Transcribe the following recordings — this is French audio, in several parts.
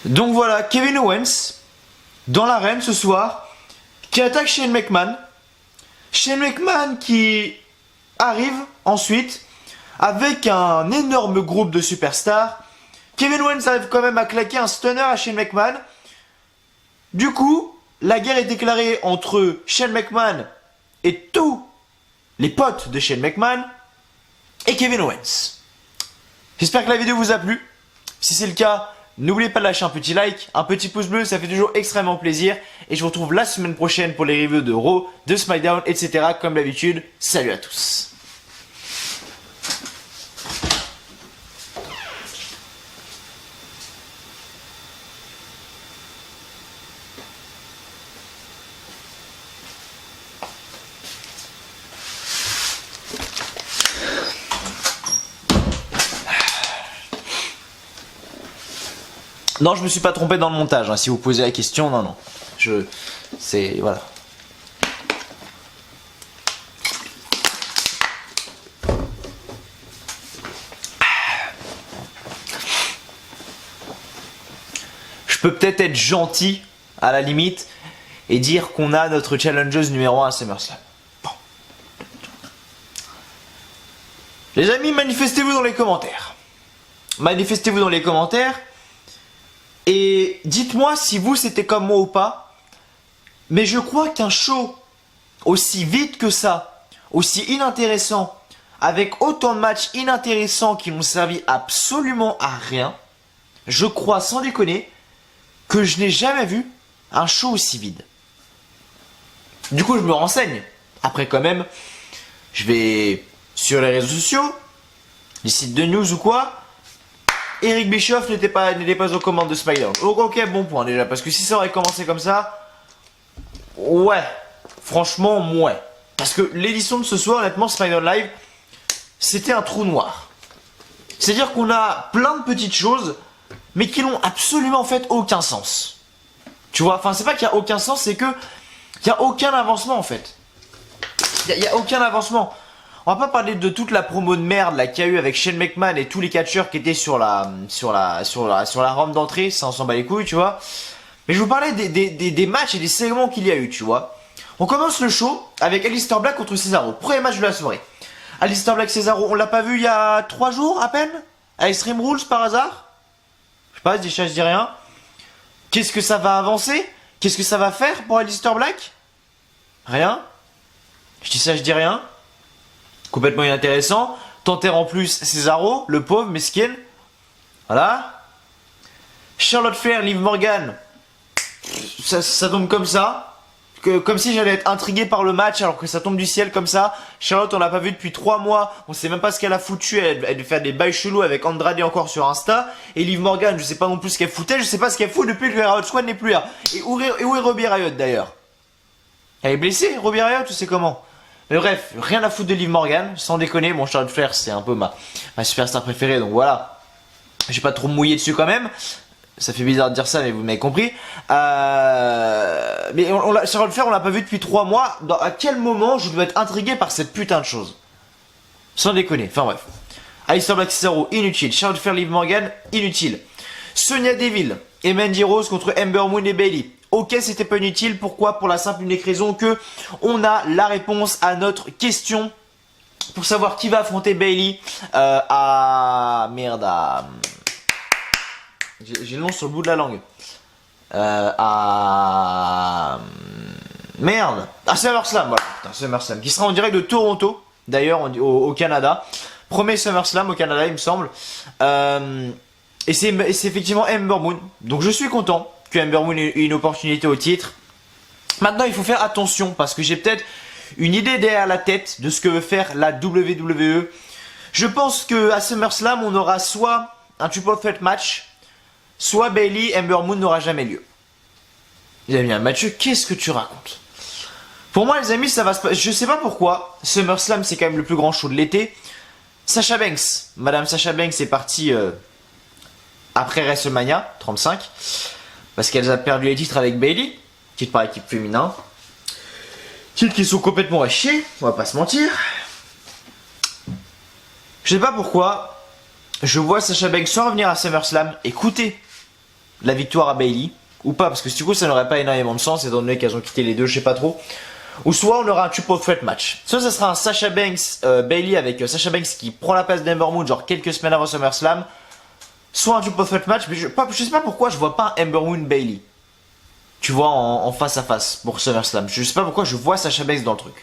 Donc voilà, Kevin Owens, dans l'arène ce soir, qui attaque Shane McMahon. Shane McMahon qui arrive ensuite avec un énorme groupe de superstars. Kevin Owens arrive quand même à claquer un stunner à Shane McMahon. Du coup, la guerre est déclarée entre Shane McMahon et tous les potes de Shane McMahon et Kevin Owens. J'espère que la vidéo vous a plu. Si c'est le cas, n'oubliez pas de lâcher un petit like, un petit pouce bleu, ça fait toujours extrêmement plaisir. Et je vous retrouve la semaine prochaine pour les reviews de Raw, de SmackDown, etc. Comme d'habitude, salut à tous. Non, je me suis pas trompé dans le montage, hein, si vous posez la question, non. C'est, voilà. Je peux peut-être être gentil, à la limite, et dire qu'on a notre challengeuse numéro 1 à SummerSlam. Bon. Les amis, manifestez-vous dans les commentaires. Manifestez-vous dans les commentaires. Et dites-moi si vous c'était comme moi ou pas. Mais je crois qu'un show aussi vite que ça, aussi inintéressant, avec autant de matchs inintéressants qui n'ont servi absolument à rien, je crois sans déconner que je n'ai jamais vu un show aussi vide. Du coup je me renseigne. Après quand même, je vais sur les réseaux sociaux, les sites de news ou quoi. Eric Bischoff n'était pas aux commandes de SmackDown. Donc ok, bon point déjà, parce que si ça aurait commencé comme ça, ouais, franchement, ouais. Parce que l'édition de ce soir, honnêtement, SmackDown Live, c'était un trou noir. C'est-à-dire qu'on a plein de petites choses, mais qui n'ont absolument en fait aucun sens. Tu vois, enfin c'est pas qu'il y a aucun sens, c'est que il y a aucun avancement en fait. Il y a aucun avancement. On va pas parler de toute la promo de merde là qu'il y a eu avec Shane McMahon et tous les catcheurs qui étaient sur la rampe d'entrée, ça on s'en bat les couilles, tu vois. Mais je vous parlais des matchs et des segments qu'il y a eu, tu vois. On commence le show avec Aleister Black contre Cesaro, premier match de la soirée. Aleister Black Cesaro, on l'a pas vu il y a 3 jours à peine à Extreme Rules par hasard. Je sais pas, je dis rien. Qu'est-ce que ça va avancer? Qu'est-ce que ça va faire pour Aleister Black? Rien. Je dis ça, je dis rien. Complètement inintéressant. T'enterres en plus Cesaro, le pauvre, mesquin. Voilà. Charlotte Flair, Liv Morgan. Ça tombe comme ça. Comme si j'allais être intrigué par le match alors que ça tombe du ciel comme ça. Charlotte, on l'a pas vu depuis 3 mois. On sait même pas ce qu'elle a foutu. Elle fait des bails chelous avec Andrade encore sur Insta. Et Liv Morgan, je sais pas non plus ce qu'elle foutait. Je sais pas ce qu'elle fout depuis que le Riot Squad n'est plus là. Et où est Ruby Riot d'ailleurs? Elle est blessée, Ruby Riot, tu sais comment? Mais bref, rien à foutre de Liv Morgan, sans déconner. Bon, Charlotte Flair, c'est un peu ma superstar préférée, donc voilà. J'ai pas trop mouillé dessus quand même. Ça fait bizarre de dire ça, mais vous m'avez compris. Mais Charlotte Flair, on l'a pas vu depuis 3 mois. À quel moment je dois être intrigué par cette putain de chose? Sans déconner, enfin bref. Aleister Black Cesaro, inutile. Charlotte Flair, Liv Morgan, inutile. Sonya Deville et Mandy Rose contre Ember Moon et Bayley. Ok, c'était pas inutile. Pourquoi? Pour la simple et unique raison que on a la réponse à notre question pour savoir qui va affronter Bayley j'ai le nom sur le bout de la langue. À SummerSlam, voilà. SummerSlam, qui sera en direct de Toronto, d'ailleurs au Canada. Premier SummerSlam au Canada, il me semble. Et c'est effectivement Ember Moon. Donc je suis content que Ember Moon ait une opportunité au titre. Maintenant, il faut faire attention parce que j'ai peut-être une idée derrière la tête de ce que veut faire la WWE. Je pense que à SummerSlam, on aura soit un triple threat match, soit Bayley, Ember Moon n'aura jamais lieu. Les amis, Mathieu, qu'est-ce que tu racontes? Pour moi, les amis, ça va se passer. Je sais pas pourquoi. SummerSlam, c'est quand même le plus grand show de l'été. Sasha Banks, Madame Sasha Banks est partie après WrestleMania 35 parce qu'elle a perdu les titres avec Bayley, titre par équipe féminin. Titres qui sont complètement à chier, on va pas se mentir. Je sais pas pourquoi, je vois Sasha Banks sans revenir à SummerSlam. Écoutez, la victoire à Bayley. Ou pas, parce que du coup ça n'aurait pas énormément de sens étant donné qu'elles ont quitté les deux, je sais pas trop. Ou soit on aura un triple threat match. Soit ça sera un Sasha Banks Bayley avec Sasha Banks qui prend la place d'Ember Moon genre quelques semaines avant SummerSlam. Soit un triple threat match, mais je sais pas pourquoi je vois pas Ember Moon Bayley. Tu vois en face à face pour SummerSlam. Je sais pas pourquoi je vois Sasha Banks dans le truc.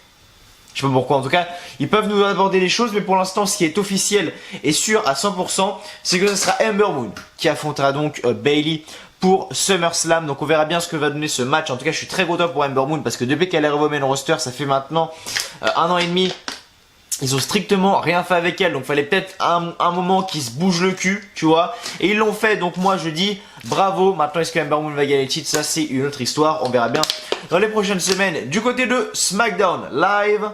Je sais pas pourquoi, en tout cas, ils peuvent nous aborder les choses, mais pour l'instant, ce qui est officiel et sûr à 100%, c'est que ce sera Ember Moon qui affrontera donc Bayley pour SummerSlam. Donc on verra bien ce que va donner ce match. En tout cas, je suis très content pour Ember Moon parce que depuis qu'elle est arrivée au main roster, ça fait maintenant 1 an et demi. Ils ont strictement rien fait avec elle, donc fallait peut-être un moment qu'ils se bougent le cul, tu vois. Et ils l'ont fait, donc moi je dis bravo. Maintenant, est-ce que Ember Moon va gagner le titre? Ça, c'est une autre histoire. On verra bien dans les prochaines semaines. Du côté de SmackDown Live,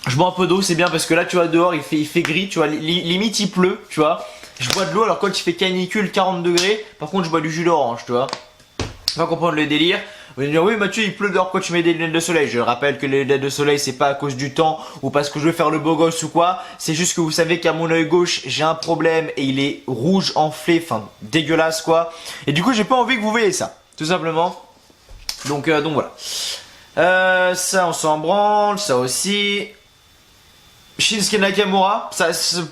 je bois un peu d'eau, c'est bien parce que là, tu vois, dehors, il fait gris, tu vois, limite il pleut, tu vois. Je bois de l'eau alors quand il fait canicule 40 degrés, par contre, je bois du jus d'orange, tu vois. On va comprendre le délire. Vous allez dire, oui, Mathieu, il pleut dehors quand tu mets des lunettes de soleil. Je rappelle que les lunettes de soleil, c'est pas à cause du temps ou parce que je veux faire le beau gosse ou quoi. C'est juste que vous savez qu'à mon œil gauche, j'ai un problème et il est rouge, enflé, enfin, dégueulasse, quoi. Et du coup, j'ai pas envie que vous voyez ça, tout simplement. Donc voilà. Ça, on s'en branle, ça aussi. Shinsuke Nakamura, ça,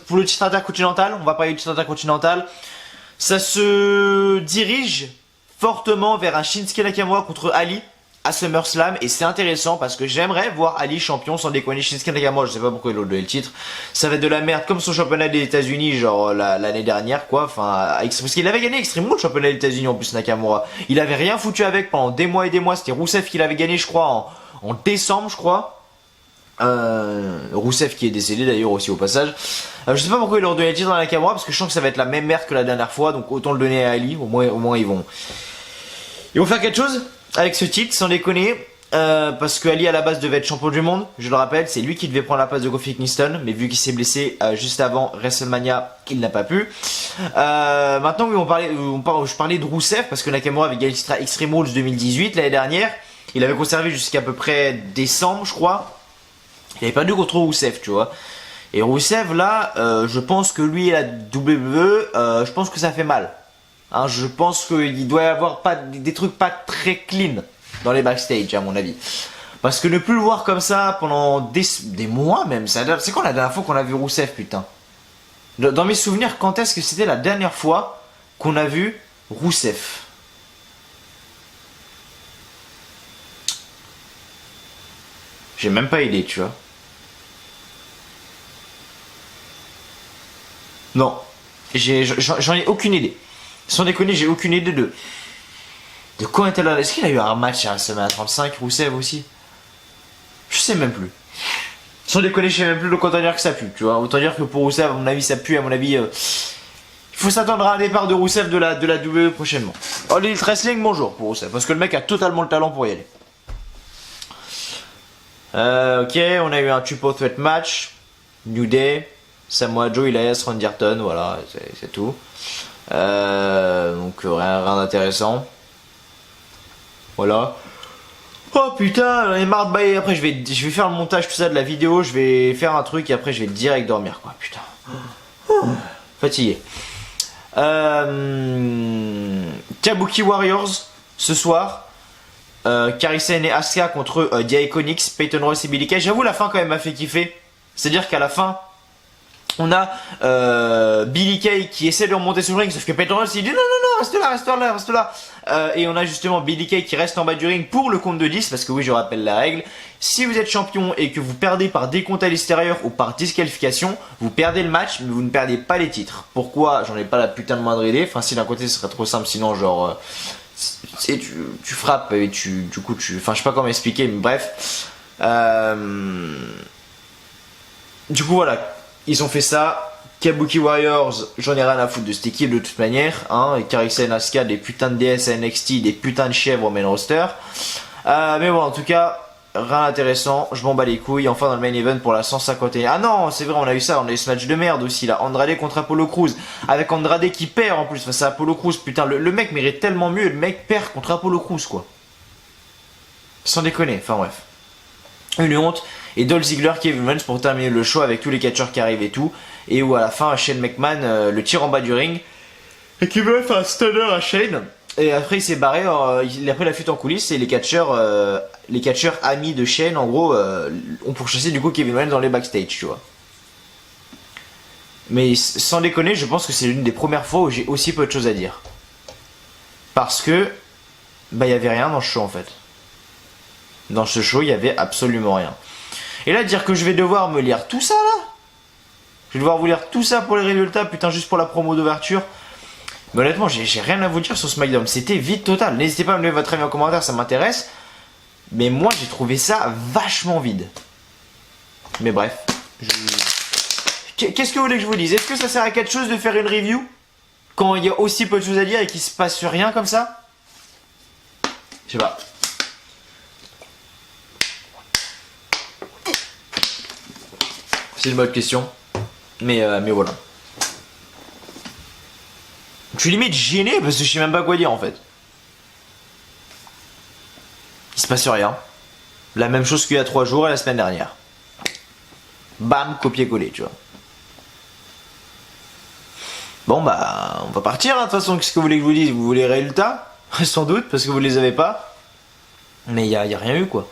pour le titre intercontinental, on va parler du titre intercontinental. Ça se dirige fortement vers un Shinsuke Nakamura contre Ali à SummerSlam et c'est intéressant parce que j'aimerais voir Ali champion sans déconner. Shinsuke Nakamura, je sais pas pourquoi il a donné le titre, ça va être de la merde comme son championnat des États-Unis genre l'année dernière quoi, enfin parce qu'il avait gagné Extreme Rules le championnat des États-Unis en plus Nakamura. Il avait rien foutu avec pendant des mois et des mois, c'était Rusev qui l'avait gagné je crois en décembre je crois. Rusev qui est décédé d'ailleurs aussi au passage. Je sais pas pourquoi ils leur donné le titre dans la Nakamura parce que je sens que ça va être la même merde que la dernière fois donc autant le donner à Ali, au moins ils vont faire quelque chose avec ce titre sans déconner parce que Ali à la base devait être champion du monde, je le rappelle, c'est lui qui devait prendre la place de Kofi Kingston mais vu qu'il s'est blessé juste avant WrestleMania il n'a pas pu. Maintenant oui je parlais de Rusev parce que Nakamura avait gagné le titre à Extreme Rules 2018 l'année dernière, il avait conservé jusqu'à peu près décembre je crois. Il avait perdu contre Rusev, tu vois. Et Rusev, là, je pense que lui et la WWE, je pense que ça fait mal. Hein, je pense qu'il doit y avoir des trucs pas très clean dans les backstage, à mon avis. Parce que ne plus le voir comme ça pendant des mois même, c'est quand la dernière fois qu'on a vu Rusev, putain? Dans mes souvenirs, quand est-ce que c'était la dernière fois qu'on a vu Rusev? J'ai même pas idée, tu vois. Non, j'en ai aucune idée. Sans déconner, j'ai aucune idée de quand était là. Est-ce qu'il a eu un match à semaine 35, Rusev aussi? Je sais même plus. Sans déconner, je sais même plus donc autant dire que ça pue, tu vois. Autant dire que pour Rusev, à mon avis, ça pue. À mon avis, il faut s'attendre à un départ de Rusev de la WWE prochainement. Oh, l'Elite Wrestling, bonjour pour Rusev, parce que le mec a totalement le talent pour y aller. Ok, on a eu un triple threat match. New Day, Samoa Joe, Elias, Randy Orton, voilà, c'est tout. Donc rien d'intéressant. Voilà. Oh putain, j'en ai marre de bailler. Après je vais faire le montage tout ça de la vidéo, je vais faire un truc et après je vais direct dormir quoi, putain. Fatigué. Kabuki Warriors ce soir. Kairi Sane et Asuka contre The Iconics, Peyton Royce et Billie Kay. J'avoue la fin quand même m'a fait kiffer. C'est-à-dire qu'à la fin, on a Billie Kay qui essaie de remonter sur le ring, sauf que Peyton Royce il dit non, reste là. Et on a justement Billie Kay qui reste en bas du ring pour le compte de 10, parce que oui, je rappelle la règle. Si vous êtes champion et que vous perdez par décompte à l'extérieur ou par disqualification, vous perdez le match, mais vous ne perdez pas les titres. Pourquoi? J'en ai pas la putain de moindre idée. Enfin, si d'un côté ce serait trop simple, sinon genre... tu frappes et du coup enfin je sais pas comment expliquer mais bref du coup voilà ils ont fait ça. Kabuki Warriors, j'en ai rien à foutre de cette équipe de toute manière hein, et Kairi Sane, Asuka, des putains de DS à NXT, des putains de chèvres au main roster mais bon en tout cas rien d'intéressant, je m'en bats les couilles. Enfin dans le main event pour la 151. Ah non c'est vrai, on a eu ça, on a eu ce match de merde aussi là, Andrade contre Apollo Crews, avec Andrade qui perd en plus face à Apollo Crews. Putain le mec mérite tellement mieux, le mec perd contre Apollo Crews quoi. Sans déconner, enfin bref. Une honte. Et Dolph Ziggler, Kevin Owens pour terminer le show avec tous les catcheurs qui arrivent et tout. Et où à la fin, Shane McMahon le tire en bas du ring. Et Kevin Owens fait un stunner à Shane. Et après il s'est barré, il a pris la fuite en coulisses et les catcheurs amis de Shane en gros ont pourchassé du coup Kevin Owens dans les backstage, tu vois. Mais sans déconner, je pense que c'est l'une des premières fois où j'ai aussi peu de choses à dire. Parce que bah il y avait rien dans ce show en fait. Dans ce show, il y avait absolument rien. Et là dire que je vais devoir me lire tout ça là. Je vais devoir vous lire tout ça pour les résultats, putain juste pour la promo d'ouverture. Mais honnêtement, j'ai rien à vous dire sur SmackDown. C'était vide total. N'hésitez pas à me donner votre avis en commentaire, ça m'intéresse. Mais moi, j'ai trouvé ça vachement vide. Mais bref. Qu'est-ce que vous voulez que je vous dise? Est-ce que ça sert à quelque chose de faire une review quand il y a aussi peu de choses à dire et qu'il se passe rien comme ça? Je sais pas. C'est une bonne question. Mais voilà. Je suis limite gêné parce que je sais même pas quoi dire en fait. Il se passe rien. La même chose qu'il y a 3 jours et la semaine dernière. Bam, copier-coller, tu vois. Bon bah, on va partir hein, de toute façon. Qu'est-ce que vous voulez que je vous dise? Vous voulez les résultats? Sans doute, parce que vous les avez pas. Mais y a rien eu quoi.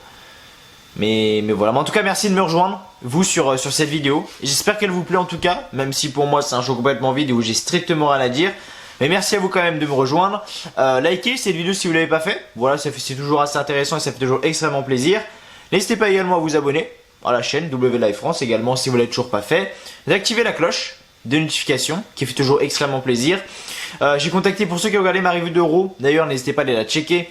Mais voilà. Mais en tout cas, merci de me rejoindre, vous, sur cette vidéo. J'espère qu'elle vous plaît en tout cas. Même si pour moi, c'est un show complètement vide et où j'ai strictement rien à dire. Mais merci à vous quand même de me rejoindre. Likez cette vidéo si vous ne l'avez pas fait. Voilà, c'est toujours assez intéressant et ça fait toujours extrêmement plaisir. N'hésitez pas également à vous abonner à la chaîne W Live France également si vous ne l'avez toujours pas fait. D'activer la cloche de notification qui fait toujours extrêmement plaisir. J'ai contacté, pour ceux qui ont regardé ma revue d'Euro, d'ailleurs n'hésitez pas à aller la checker.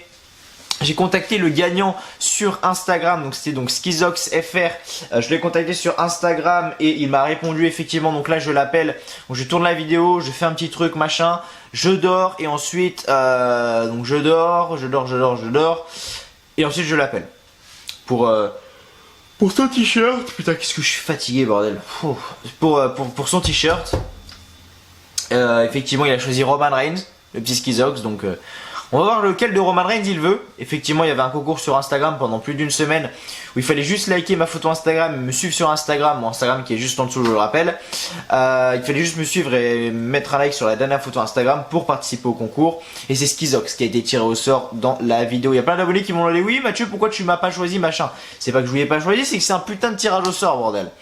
J'ai contacté le gagnant sur Instagram, donc c'était donc Skizox FR. Je l'ai contacté sur Instagram et il m'a répondu effectivement. Donc là je l'appelle, je tourne la vidéo, je fais un petit truc machin, je dors et ensuite donc je dors et ensuite je l'appelle pour son t-shirt. Putain qu'est-ce que je suis fatigué bordel. Pour son t-shirt. Effectivement il a choisi Roman Reigns, le petit Skizox, donc on va voir lequel de Roman Reigns il veut. Effectivement, il y avait un concours sur Instagram pendant plus d'une semaine où il fallait juste liker ma photo Instagram et me suivre sur Instagram. Mon Instagram qui est juste en dessous, je le rappelle. Il fallait juste me suivre et mettre un like sur la dernière photo Instagram pour participer au concours. Et c'est Skizox qui a été tiré au sort dans la vidéo. Il y a plein d'abonnés qui m'ont dit oui Mathieu, pourquoi tu m'as pas choisi machin. C'est pas que je voulais pas choisir, c'est que c'est un putain de tirage au sort bordel.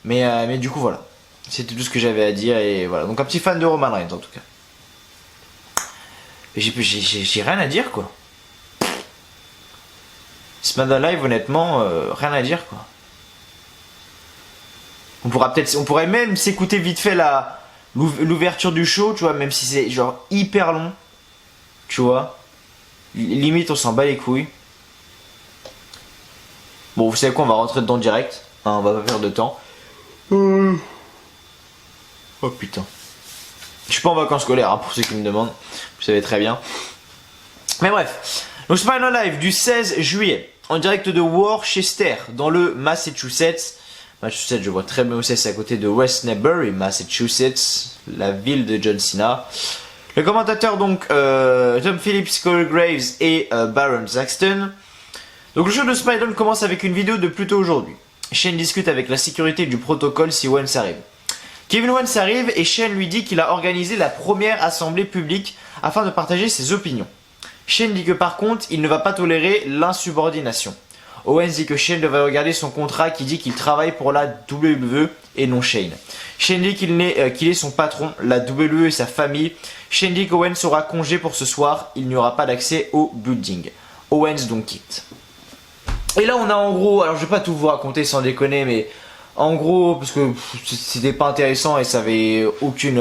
Mais du coup voilà. C'était tout ce que j'avais à dire et voilà. Donc un petit fan de Roman Reigns en tout cas. J'ai rien à dire quoi. SmackDown Live honnêtement rien à dire quoi. On pourrait même s'écouter vite fait l'ouverture du show, tu vois, même si c'est genre hyper long, tu vois. Limite on s'en bat les couilles. Bon vous savez quoi, on va rentrer dedans direct, hein, on va pas perdre de temps. Oh putain. Je suis pas en vacances scolaires hein, pour ceux qui me demandent, vous savez très bien. Mais bref, donc SmackDown Live du 16 juillet en direct de Worcester dans le Massachusetts. Massachusetts, je vois très bien où c'est à côté de West Newbury, Massachusetts, la ville de John Cena. Le commentateur donc Tom Phillips, Corey Graves et Baron Saxton. Donc le show de SmackDown commence avec une vidéo de plus tôt aujourd'hui. Shane discute avec la sécurité du protocole si Owens arrive. Kevin Owens arrive et Shane lui dit qu'il a organisé la première assemblée publique afin de partager ses opinions. Shane dit que par contre, il ne va pas tolérer l'insubordination. Owens dit que Shane devrait regarder son contrat qui dit qu'il travaille pour la WWE et non Shane. Shane dit qu'il est son patron, la WWE et sa famille. Shane dit qu'Owens aura congé pour ce soir, il n'y aura pas d'accès au building. Owens donc quitte. Et là on a en gros, alors je vais pas tout vous raconter sans déconner, mais en gros, parce que c'était pas intéressant et ça avait aucune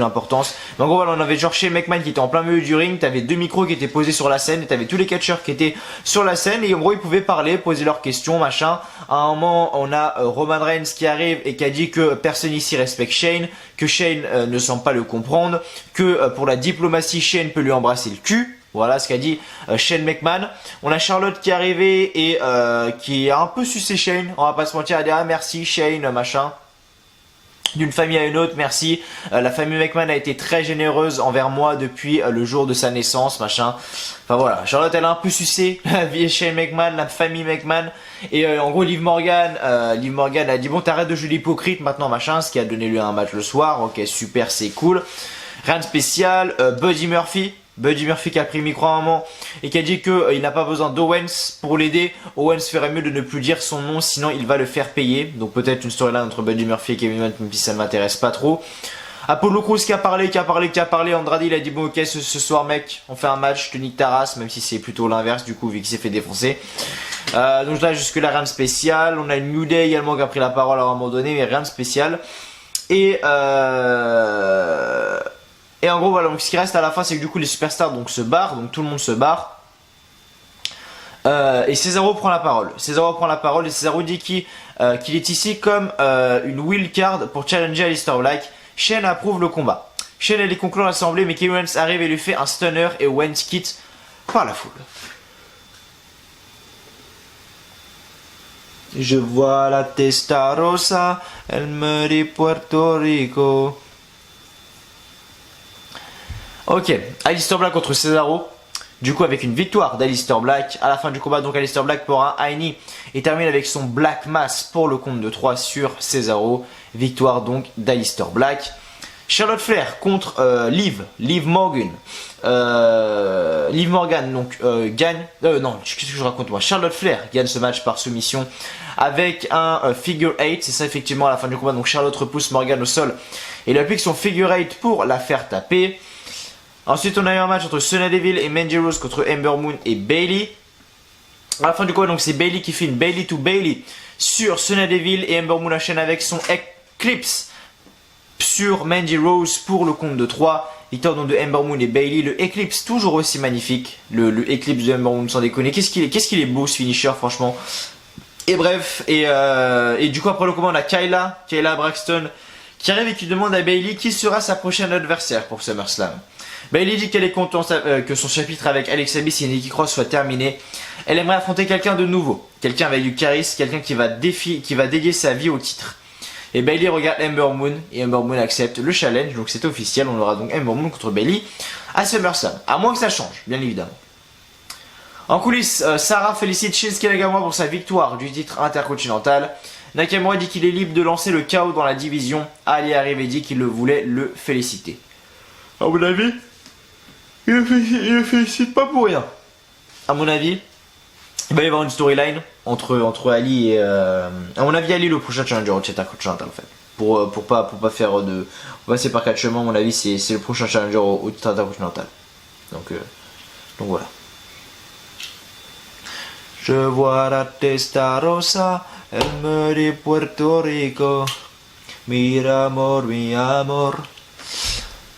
importance. Mais en gros, voilà, on avait genre chez McMahon qui était en plein milieu du ring. T'avais 2 micros qui étaient posés sur la scène et t'avais tous les catcheurs qui étaient sur la scène. Et en gros, ils pouvaient parler, poser leurs questions, machin. À un moment, on a Roman Reigns qui arrive et qui a dit que personne ici respecte Shane, que Shane ne semble pas le comprendre, que pour la diplomatie, Shane peut lui embrasser le cul. Voilà ce qu'a dit Shane McMahon. On a Charlotte qui est arrivée et qui a un peu sucé Shane. On va pas se mentir, à dire ah, merci Shane, machin. d'une famille à une autre, merci. La famille McMahon a été très généreuse envers moi depuis le jour de sa naissance, machin. Enfin voilà, Charlotte elle a un peu sucé la vie chez McMahon, la famille McMahon. Et en gros Liv Morgan a dit bon t'arrêtes de jouer l'hypocrite maintenant machin, ce qui a donné lieu à un match le soir. Ok super c'est cool. Rien de spécial. Buddy Murphy qui a pris le micro à un moment et qui a dit que il n'a pas besoin d'Owens pour l'aider. Owens ferait mieux de ne plus dire son nom, sinon il va le faire payer. Donc peut-être une storyline entre Buddy Murphy et Kevin Owens, même si ça ne m'intéresse pas trop. Apollo Crews qui a parlé. Andrade il a dit bon ok ce soir mec, on fait un match, je te nique ta race, même si c'est plutôt l'inverse du coup vu qu'il s'est fait défoncer. Donc là jusque là rien de spécial. On a une New Day également qui a pris la parole à un moment donné, mais rien de spécial. Et en gros voilà, donc ce qui reste à la fin c'est que du coup les superstars donc se barrent, donc tout le monde se barre. Et Cesaro prend la parole. Et Cesaro dit qu'il est ici comme une wild card pour challenger Aleister Black. Shane approuve le combat. Shane allait conclure l'assemblée mais Kevin Owens arrive et lui fait un stunner et Owens quitte par la foule. Je vois la Testarossa, elle me dit Puerto Rico. Ok, Aleister Black contre Cesaro. Du coup avec une victoire d'Aleister Black. À la fin du combat donc Aleister Black pour un Heini et termine avec son Black Mass pour le compte de 3 sur Cesaro. Victoire donc d'Aleister Black. Charlotte Flair contre Liv Morgan. Liv Morgan donc gagne. Non, qu'est-ce que je raconte moi? Charlotte Flair gagne ce match par soumission avec un figure 8. C'est ça effectivement à la fin du combat. Donc Charlotte repousse Morgan au sol et lui applique son figure 8 pour la faire taper. Ensuite, on a eu un match entre Sonya Deville et Mandy Rose contre Ember Moon et Bayley. À la fin du combat, donc c'est Bayley qui fait une Bayley to Bayley sur Sonya Deville et Ember Moon enchaîne avec son Eclipse sur Mandy Rose pour le compte de 3. Victoire donc de Ember Moon et Bayley. Le Eclipse toujours aussi magnifique. Le Eclipse de Ember Moon sans déconner. Qu'est-ce qu'il est beau ce finisher franchement. Et bref, et du coup après le combat on a Kyla Braxton qui arrive et qui demande à Bayley qui sera sa prochaine adversaire pour SummerSlam. Bayley dit qu'elle est contente que son chapitre avec Alexa Bliss et Nikki Cross soit terminé. Elle aimerait affronter quelqu'un de nouveau, quelqu'un avec du charisme, quelqu'un qui va dédier sa vie au titre. Et Bayley regarde Ember Moon et Ember Moon accepte le challenge, donc c'est officiel, on aura donc Ember Moon contre Bayley à SummerSlam, à moins que ça change, bien évidemment. En coulisses, Sarah félicite Shinsuke Nakamura pour sa victoire du titre intercontinental. Nakamura dit qu'il est libre de lancer le chaos dans la division. Ali arrive et dit qu'il le voulait le féliciter. À mon avis, il le félicite pas pour rien. À mon avis, il va y avoir une storyline entre Ali et... à mon avis, Ali est le prochain challenger au titre intercontinental en fait. Pour pas faire de... On va passer par 4 chemins, à mon avis, c'est le prochain challenger au titre intercontinental. Donc voilà. Je vois la Testarossa, elle me dit Puerto Rico. Mi amor, mi amor.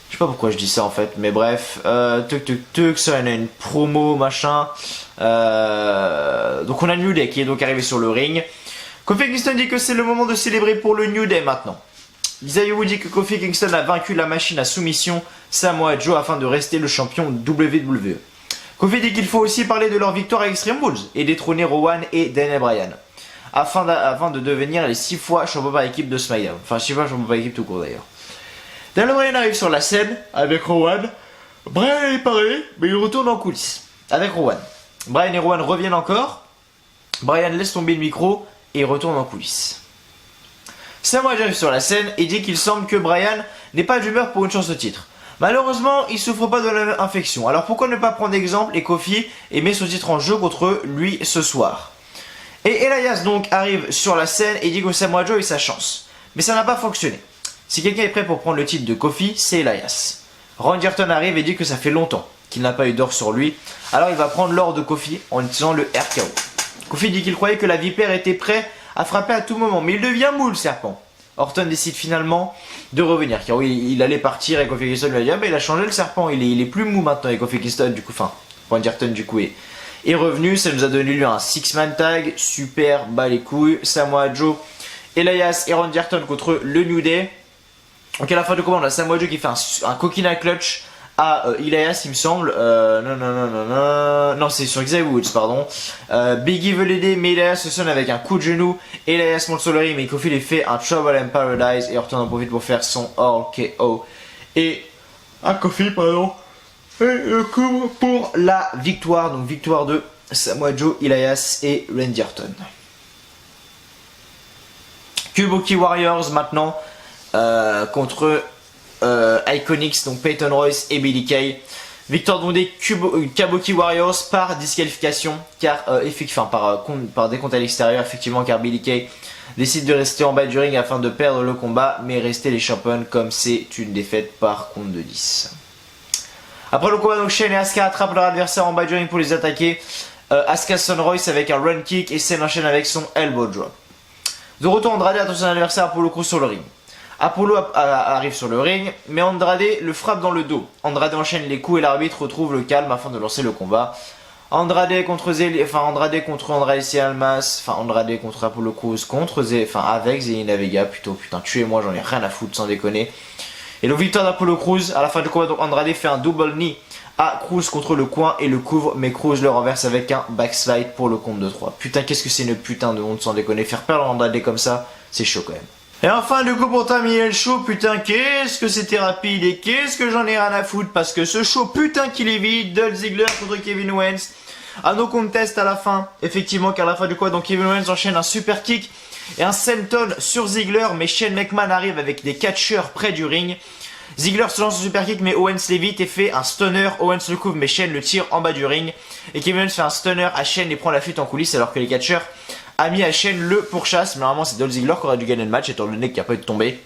Je sais pas pourquoi je dis ça en fait, mais bref. Ça on a une promo, machin. Donc on a New Day qui est donc arrivé sur le ring. Kofi Kingston dit que c'est le moment de célébrer pour le New Day maintenant. Xavier Wood dit que Kofi Kingston a vaincu la machine à soumission Samoa Joe afin de rester le champion WWE. Kofi dit qu'il faut aussi parler de leur victoire à Extreme Rules et détrôner Rowan et Daniel Bryan afin de devenir les 6 fois champion par équipe de SmackDown. Enfin 6 fois champion par équipe tout court d'ailleurs. Daniel Bryan arrive sur la scène avec Rowan. Bryan est paré, mais il retourne en coulisses avec Rowan. Bryan et Rowan reviennent encore. Bryan laisse tomber le micro et retourne en coulisses. Samoa Joe arrive sur la scène et dit qu'il semble que Bryan n'est pas d'humeur pour une chance de titre. Malheureusement, il souffre pas de l'infection. Alors pourquoi ne pas prendre exemple et Kofi et met son titre en jeu contre lui ce soir. Et Elias donc arrive sur la scène et dit que Samoa Joe a sa chance. Mais ça n'a pas fonctionné. Si quelqu'un est prêt pour prendre le titre de Kofi, c'est Elias. Randy Orton arrive et dit que ça fait longtemps qu'il n'a pas eu d'or sur lui. Alors il va prendre l'or de Kofi en utilisant le RKO. Kofi dit qu'il croyait que la vipère était prêt à frapper à tout moment, mais il devient mou le serpent. Orton décide finalement de revenir, car oui, il allait partir et Kofi Kingston lui a dit ah ben il a changé le serpent, il est plus mou maintenant et Kofi Kingston du coup, enfin Randy Orton du coup est revenu, ça nous a donné lieu à un 6-man tag, super bas les couilles, Samoa Joe, Elias et Randy Orton contre le New Day. Donc à la fin du combat on a Samoa Joe qui fait un coquina clutch à Elias, il me semble. Non, c'est sur Xavier Woods, pardon. Biggie veut l'aider, mais Elias se sonne avec un coup de genou. Elias monte sur le ring, mais Kofi lui fait un Trouble in Paradise et Orton en profite pour faire son All KO. Et un Kofi, pardon. Et le couvre pour la victoire. Donc victoire de Samoa Joe, Elias et Randy Orton. Kabuki Warriors maintenant contre Iconics, donc Peyton Royce et Billie Kay. Victoire donc des Kabuki Warriors par disqualification, car par décompte à l'extérieur, effectivement, car Billie Kay décide de rester en bas du ring afin de perdre le combat, mais rester les champions comme c'est une défaite par compte de 10. Après le combat, donc Shane et Asuka attrapent leur adversaire en bas du ring pour les attaquer. Asuka sonne Royce avec un run kick et Shane enchaîne avec son elbow drop. De retour, Andrade attend son adversaire Apollo Crews sur le ring. Apollo arrive sur le ring, mais Andrade le frappe dans le dos. Andrade enchaîne les coups et l'arbitre retrouve le calme afin de lancer le combat. Andrade contre Apollo Crews avec Zelina Vega plutôt. Putain, tuez-moi, j'en ai rien à foutre sans déconner. Et le victoire d'Apollo Crews à la fin du combat, donc Andrade fait un double knee à Crews contre le coin et le couvre, mais Crews le renverse avec un backslide pour le compte de 3. Putain, qu'est-ce que c'est une putain de honte sans déconner. Faire perdre Andrade comme ça, c'est chaud quand même. Et enfin, du coup, pour terminer le show, putain, qu'est-ce que c'était rapide et qu'est-ce que j'en ai rien à foutre parce que ce show, putain, qu'il est vide. Dolph Ziggler contre Kevin Owens. Un no contest à la fin, effectivement, car à la fin du combat, donc Kevin Owens enchaîne un super kick et un senton sur Ziggler, mais Shane McMahon arrive avec des catcheurs près du ring. Ziggler se lance un super kick, mais Owens l'évite et fait un stunner. Owens le couvre, mais Shane le tire en bas du ring. Et Kevin Owens fait un stunner à Shane et prend la fuite en coulisses, alors que les catcheurs a mis à Shane le pourchasse. Mais normalement, c'est Dolph Ziggler qui aurait dû gagner le match, étant donné qu'il n'y a pas eu de tombée.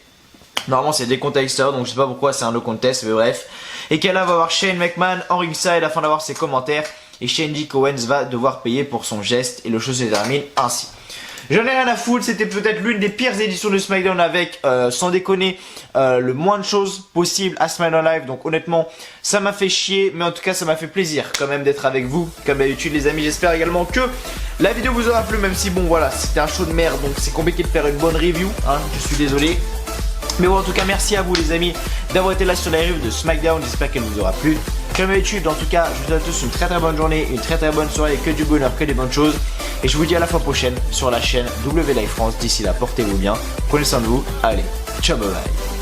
Normalement, c'est des comptes à l'extérieur, donc je sais pas pourquoi c'est un no contest, mais bref. Et qu'elle va avoir Shane McMahon en ringside afin d'avoir ses commentaires. Et Shane dit qu'Owens va devoir payer pour son geste, et le show se termine ainsi. J'en ai rien à foutre, c'était peut-être l'une des pires éditions de SmackDown avec, sans déconner, le moins de choses possible à SmackDown Live. Donc honnêtement, ça m'a fait chier, mais en tout cas ça m'a fait plaisir quand même d'être avec vous, comme d'habitude les amis. J'espère également que la vidéo vous aura plu, même si bon voilà, c'était un show de merde, donc c'est compliqué de faire une bonne review, hein, je suis désolé. Mais bon, en tout cas, merci à vous les amis d'avoir été là sur la review de SmackDown, j'espère qu'elle vous aura plu. Comme d'habitude, en tout cas, je vous souhaite à tous une très très bonne journée, une très très bonne soirée, que du bonheur, que des bonnes choses. Et je vous dis à la fois prochaine sur la chaîne W Live France. D'ici là, portez-vous bien, prenez soin de vous, allez, ciao bye bye.